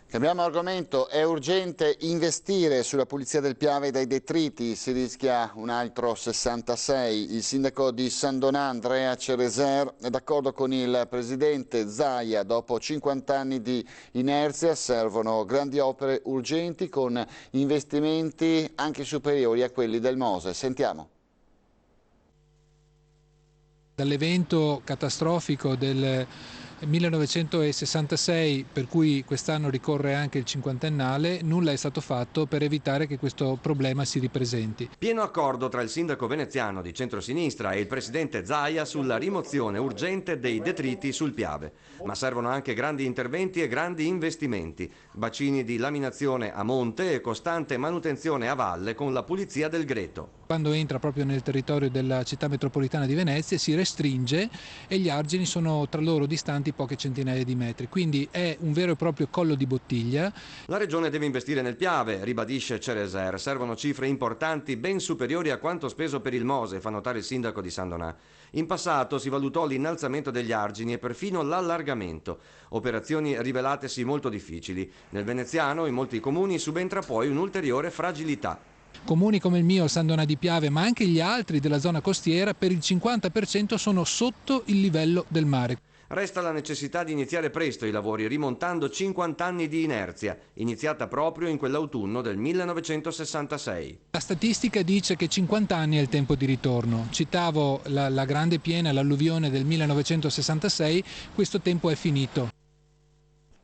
Cambiamo argomento, è urgente investire sulla pulizia del Piave dai detriti, si rischia un altro 66. Il sindaco di San Donà, Andrea Cereser, è d'accordo con il presidente Zaia, dopo 50 anni di inerzia servono grandi opere urgenti con investimenti anche superiori a quelli del Mose. Sentiamo. Dall'evento catastrofico del 1966, per cui quest'anno ricorre anche il cinquantennale, nulla è stato fatto per evitare che questo problema si ripresenti. Pieno accordo tra il sindaco veneziano di centrosinistra e il presidente Zaia sulla rimozione urgente dei detriti sul Piave. Ma servono anche grandi interventi e grandi investimenti, bacini di laminazione a monte e costante manutenzione a valle con la pulizia del greto. Quando entra proprio nel territorio della città metropolitana di Venezia si restringe e gli argini sono tra loro distanti poche centinaia di metri, quindi è un vero e proprio collo di bottiglia. La regione deve investire nel Piave, ribadisce Cereser. Servono cifre importanti ben superiori a quanto speso per il Mose, fa notare il sindaco di San Donà. In passato si valutò l'innalzamento degli argini e perfino l'allargamento, operazioni rivelatesi molto difficili. Nel veneziano in molti comuni subentra poi un'ulteriore fragilità. Comuni come il mio, San Donà di Piave, ma anche gli altri della zona costiera, per il 50% sono sotto il livello del mare. Resta la necessità di iniziare presto i lavori, rimontando 50 anni di inerzia, iniziata proprio in quell'autunno del 1966. La statistica dice che 50 anni è il tempo di ritorno. Citavo la grande piena, l'alluvione del 1966, questo tempo è finito.